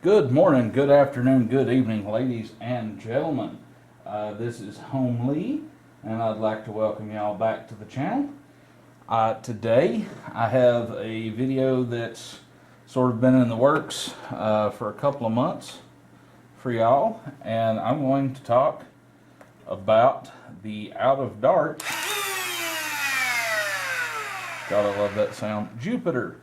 Good morning, good afternoon, good evening, ladies and gentlemen. This is Homelee, and I'd like to welcome y'all back to the channel. Today, I have a video that's sort of been in the works for a couple of months for y'all, and I'm going to talk about the out of dart. Gotta love that sound. Jupiter.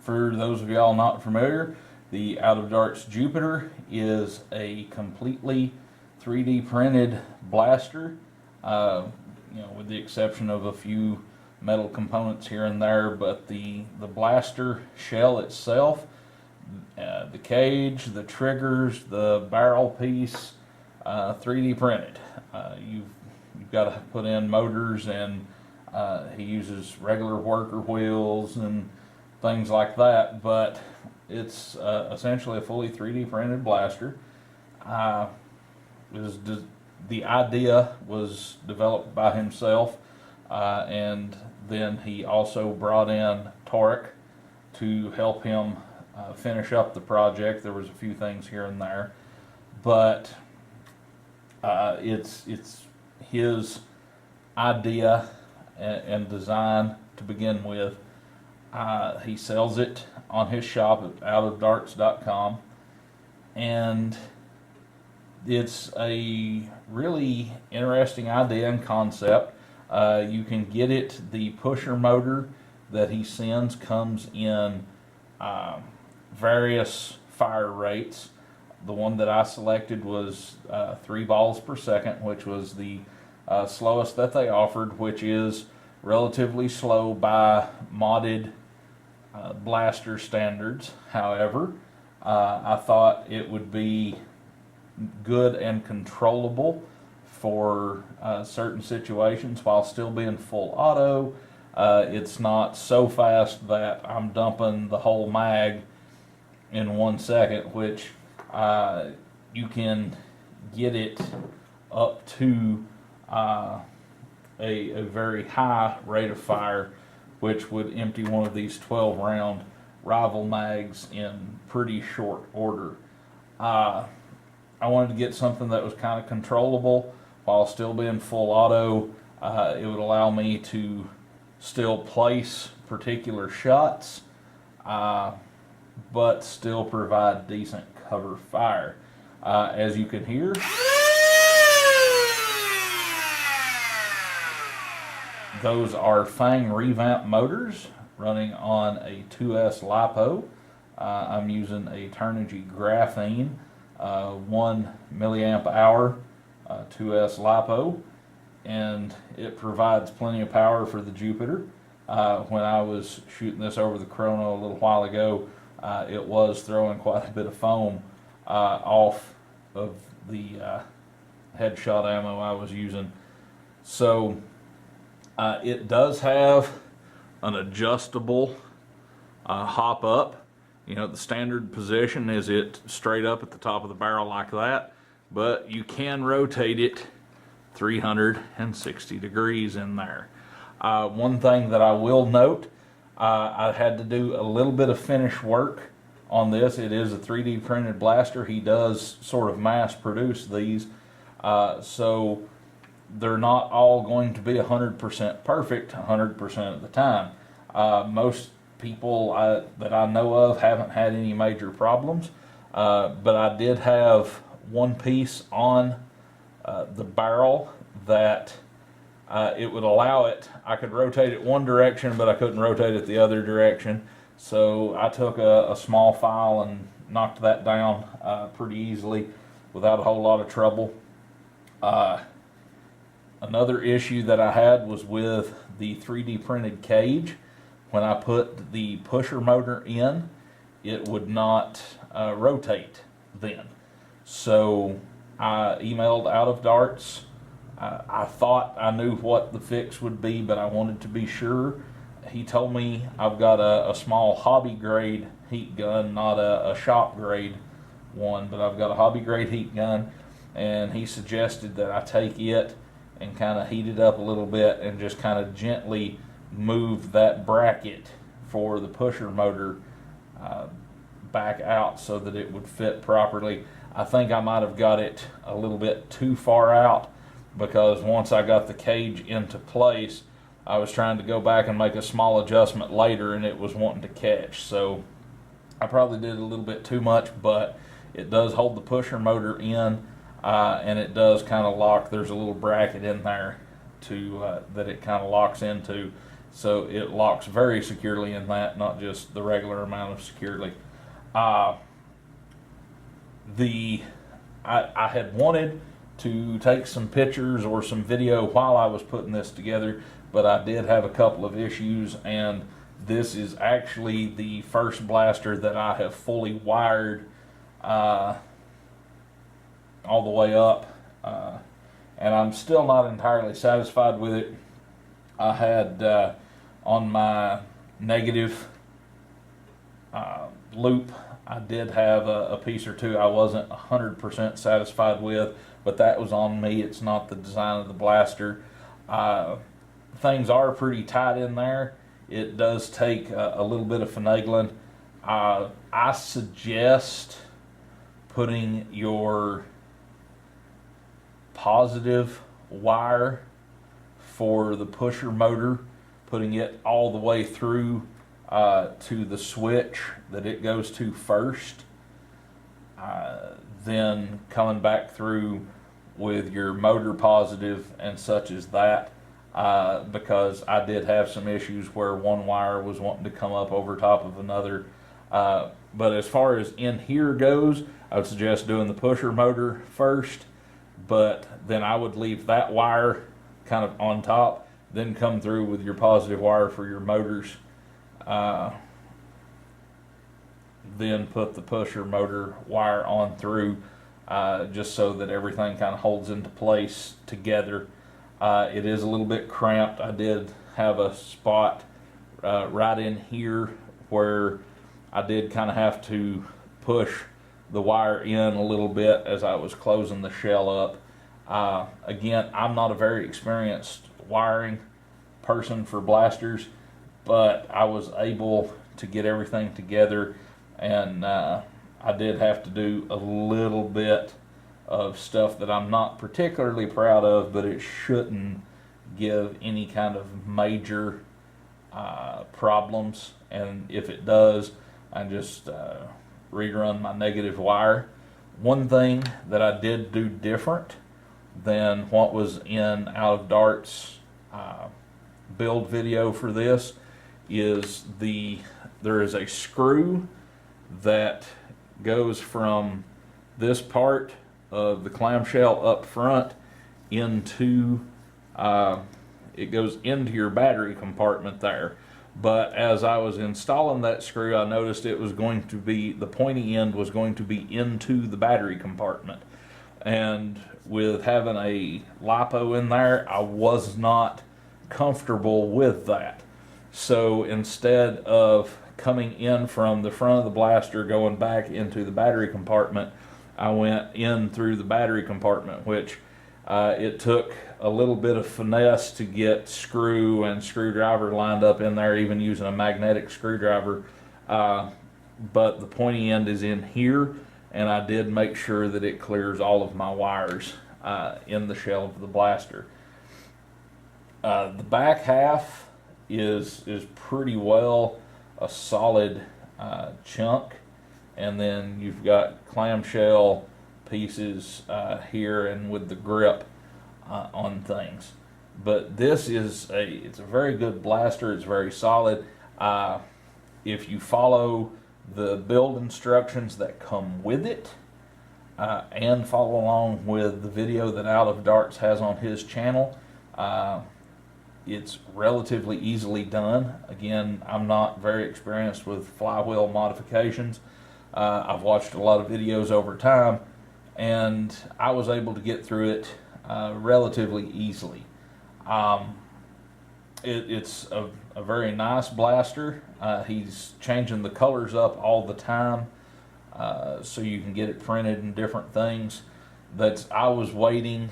For those of y'all not familiar, the Out of Darts Jupiter is a completely 3D printed blaster, with the exception of a few metal components here and there, but the blaster shell itself, the cage, the triggers, the barrel piece, 3D printed. You've got to put in motors, and he uses regular worker wheels and things like that, but it's essentially a fully 3D printed blaster. The idea was developed by himself, and then he also brought in Torek to help him finish up the project. There was a few things here and there, but it's his idea and design to begin with. He sells it on his shop at outofdarts.com, and it's a really interesting idea and concept. You can get it, the pusher motor that he sends comes in various fire rates. The one that I selected was 3 balls per second, which was the slowest that they offered, which is relatively slow by modded blaster standards. However, I thought it would be good and controllable for certain situations while still being full auto. It's not so fast that I'm dumping the whole mag in 1 second, which you can get it up to a very high rate of fire, which would empty one of these 12 round rival mags in pretty short order. I wanted to get something that was kind of controllable while still being full auto. It would allow me to still place particular shots, but still provide decent cover fire. As you can hear, those are Fang revamp motors running on a 2S LiPo. I'm using a Turnigy graphene 1 milliamp hour 2S LiPo, and it provides plenty of power for the Jupiter. When I was shooting this over the chrono a little while ago, it was throwing quite a bit of foam off of the headshot ammo I was using. So it does have an adjustable hop up. The standard position is it straight up at the top of the barrel like that, but you can rotate it 360 degrees in there. One thing that I will note, I had to do a little bit of finish work on this. It is a 3D printed blaster. He does sort of mass produce these, so they're not all going to be 100% perfect 100% of the time. Most people that I know of haven't had any major problems, but I did have one piece on the barrel that it would allow it. I could rotate it one direction, but I couldn't rotate it the other direction. So I took a small file and knocked that down pretty easily without a whole lot of trouble. Another issue that I had was with the 3D printed cage. When I put the pusher motor in, it would not rotate then. So I emailed Out of Darts. I thought I knew what the fix would be, but I wanted to be sure. He told me I've got a small hobby grade heat gun, not a shop grade one, but I've got a hobby grade heat gun, and he suggested that I take it and kind of heat it up a little bit and just kind of gently move that bracket for the pusher motor back out so that it would fit properly. I think I might have got it a little bit too far out, because once I got the cage into place, I was trying to go back and make a small adjustment later and it was wanting to catch. So I probably did a little bit too much, but it does hold the pusher motor in, and it does kind of lock. There's a little bracket in there that it kind of locks into. So it locks very securely in that, not just the regular amount of securely. I had wanted to take some pictures or some video while I was putting this together, but I did have a couple of issues, and this is actually the first blaster that I have fully wired all the way up, and I'm still not entirely satisfied with it. I had on my negative loop, I did have a piece or two I wasn't 100% satisfied with, but that was on me. It's not the design of the blaster. Things are pretty tight in there. It does take a little bit of finagling. I suggest putting your positive wire for the pusher motor, putting it all the way through to the switch that it goes to first, then coming back through with your motor positive and such as that, because I did have some issues where one wire was wanting to come up over top of another. But as far as in here goes, I would suggest doing the pusher motor first, but then I would leave that wire kind of on top, then come through with your positive wire for your motors, then put the pusher motor wire on through, just so that everything kind of holds into place together. It is a little bit cramped. I did have a spot right in here where I did kind of have to push the wire in a little bit as I was closing the shell up. Again, I'm not a very experienced wiring person for blasters, but I was able to get everything together, and I did have to do a little bit of stuff that I'm not particularly proud of, but it shouldn't give any kind of major problems, and if it does, I just rerun my negative wire. One thing that I did do different than what was in Out of Dart's build video for this is there is a screw that goes from this part of the clamshell up front into it goes into your battery compartment there. But as I was installing that screw, I noticed it was going to be, the pointy end was going to be into the battery compartment. And with having a LiPo in there, I was not comfortable with that. So instead of coming in from the front of the blaster going back into the battery compartment, I went in through the battery compartment, which it took a little bit of finesse to get screw and screwdriver lined up in there, even using a magnetic screwdriver. But the pointy end is in here, and I did make sure that it clears all of my wires in the shell of the blaster. The back half is pretty well a solid chunk, and then you've got clamshell pieces here and with the grip on things. But this is it's a very good blaster. It's very solid. If you follow the build instructions that come with it, and follow along with the video that Out of Darts has on his channel, it's relatively easily done. Again, I'm not very experienced with flywheel modifications. I've watched a lot of videos over time, and I was able to get through it relatively easily. It's a very nice blaster. He's changing the colors up all the time, so you can get it printed in different things. I was waiting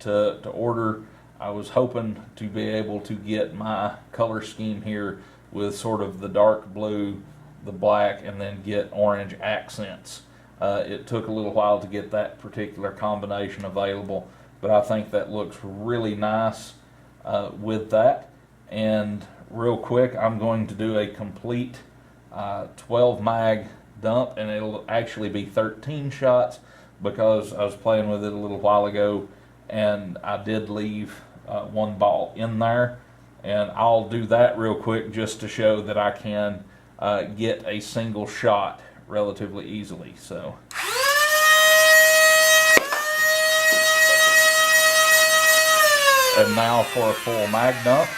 to order. I was hoping to be able to get my color scheme here with sort of the dark blue the black and then get orange accents. It took a little while to get that particular combination available, but I think that looks really nice with that. And real quick, I'm going to do a complete 12 mag dump, and it'll actually be 13 shots because I was playing with it a little while ago and I did leave one ball in there, and I'll do that real quick just to show that I can get a single shot relatively easily. So and now for a full mag dump.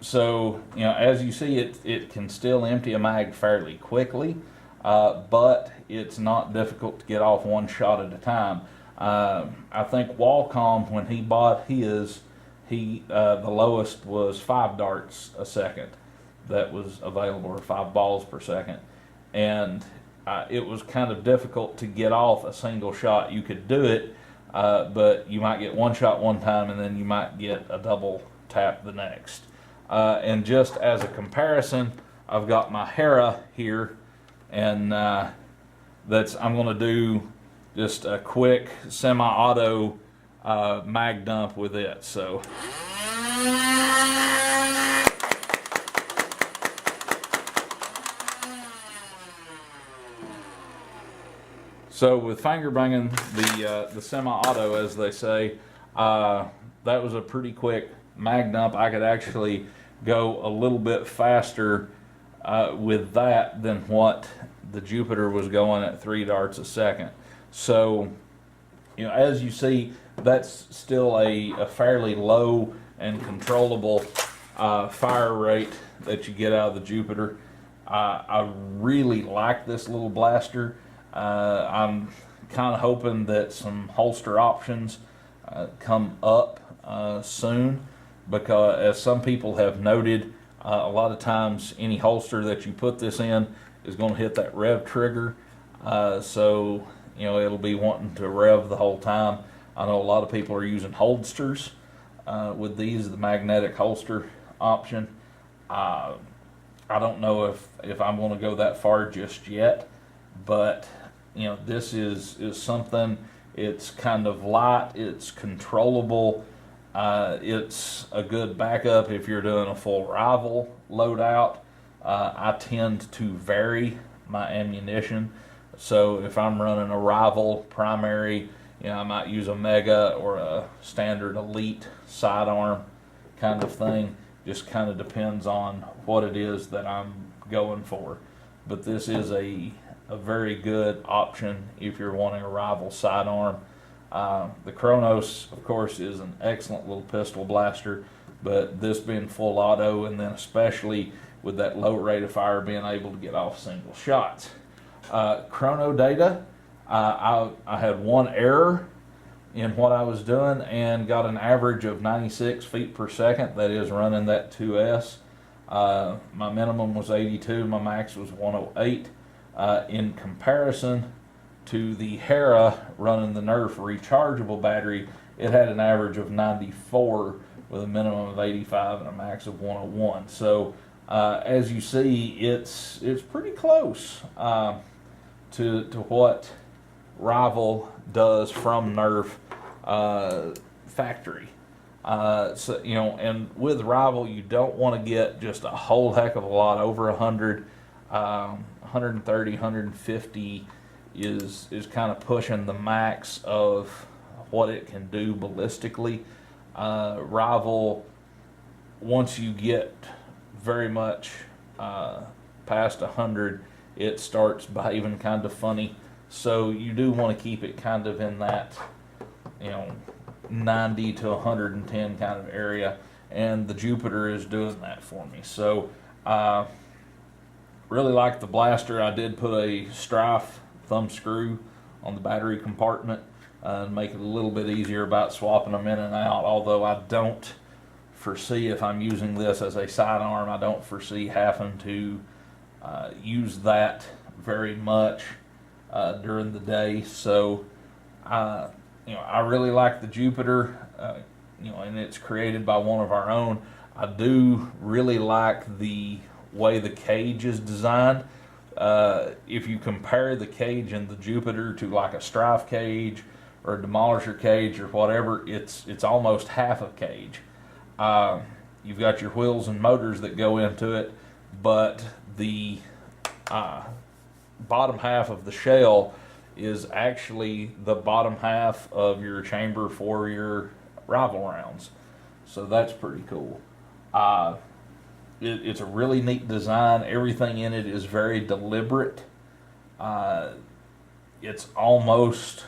So, you know, as you see, it can still empty a mag fairly quickly, but it's not difficult to get off one shot at a time. I think Wacom, when he bought his, the lowest was 5 darts a second that was available, or 5 balls per second. And it was kind of difficult to get off a single shot. You could do it, but you might get one shot one time and then you might get a double tap the next. And just as a comparison, I've got my Hera here, and I'm going to do just a quick semi-auto mag dump with it. So with finger banging, the semi-auto, as they say, that was a pretty quick mag dump. I could actually go a little bit faster with that than what the Jupiter was going at 3 darts a second. So, you know, as you see, that's still a fairly low and controllable fire rate that you get out of the Jupiter. I really like this little blaster. I'm kind of hoping that some holster options come up soon, because as some people have noted, a lot of times any holster that you put this in is going to hit that rev trigger, so you know, it'll be wanting to rev the whole time. I know a lot of people are using holsters with these, the magnetic holster option. I don't know if I'm going to go that far just yet, but you know, this is something. It's kind of light, it's controllable, it's a good backup if you're doing a full rival loadout. I tend to vary my ammunition, so if I'm running a rival primary, you know, I might use a mega or a standard elite sidearm kind of thing. Just kind of depends on what it is that I'm going for. But this is a very good option if you're wanting a rival sidearm. The Kronos, of course, is an excellent little pistol blaster, but this being full auto, and then especially with that low rate of fire, being able to get off single shots. Chrono data, I had one error in what I was doing and got an average of 96 feet per second. That is running that 2S. My minimum was 82, my max was 108. In comparison to the Hera running the Nerf rechargeable battery, it had an average of 94 with a minimum of 85 and a max of 101. So as you see, it's pretty close to what Rival does from Nerf factory. So, you know, and with Rival, you don't want to get just a whole heck of a lot over 100. 130, 150 is kind of pushing the max of what it can do ballistically. Rival, once you get very much past 100, it starts behaving kind of funny. So you do want to keep it kind of in that, you know, 90 to 110 kind of area, and the Jupiter is doing that for me. So really like the blaster. I did put a Strife thumb screw on the battery compartment and make it a little bit easier about swapping them in and out, although I don't foresee, if I'm using this as a sidearm, I don't foresee having to use that very much during the day. So You know, I really like the Jupiter, you know, and it's created by one of our own. I do really like the way the cage is designed. If you compare the cage in the Jupiter to like a strife cage or a demolisher cage or whatever, it's almost half a cage. You've got your wheels and motors that go into it, but the bottom half of the shell is actually the bottom half of your chamber for your rifle rounds. So that's pretty cool. It's a really neat design. Everything in it is very deliberate. It's almost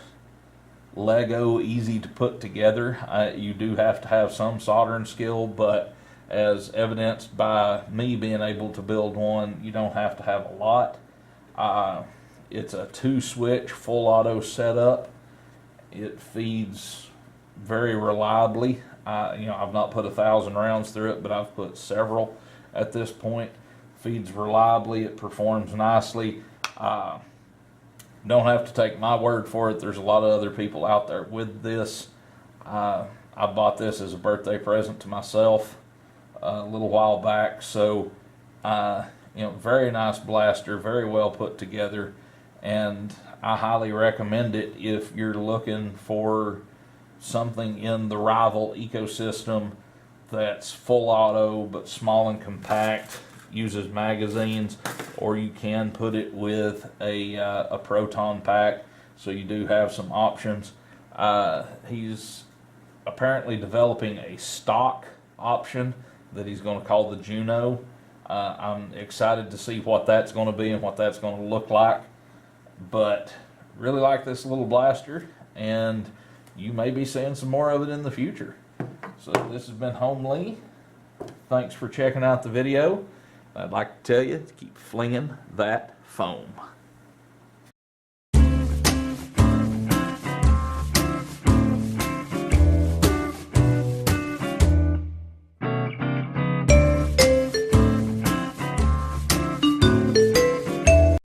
Lego, easy to put together. You do have to have some soldering skill, but as evidenced by me being able to build one, you don't have to have a lot. It's a 2-switch full auto setup. It feeds very reliably. You know, I've not put 1,000 rounds through it, but I've put several at this point. Feeds reliably. It performs nicely. Don't have to take my word for it. There's a lot of other people out there with this. I bought this as a birthday present to myself a little while back. So, you know, very nice blaster, very well put together, and I highly recommend it if you're looking for something in the rival ecosystem that's full auto but small and compact, uses magazines, or you can put it with a proton pack, so you do have some options. He's apparently developing a stock option that he's going to call the Juno. I'm excited to see what that's going to be and what that's going to look like, but really like this little blaster, and you may be seeing some more of it in the future. So this has been Homelee. Thanks for checking out the video. I'd like to tell you to keep flinging that foam.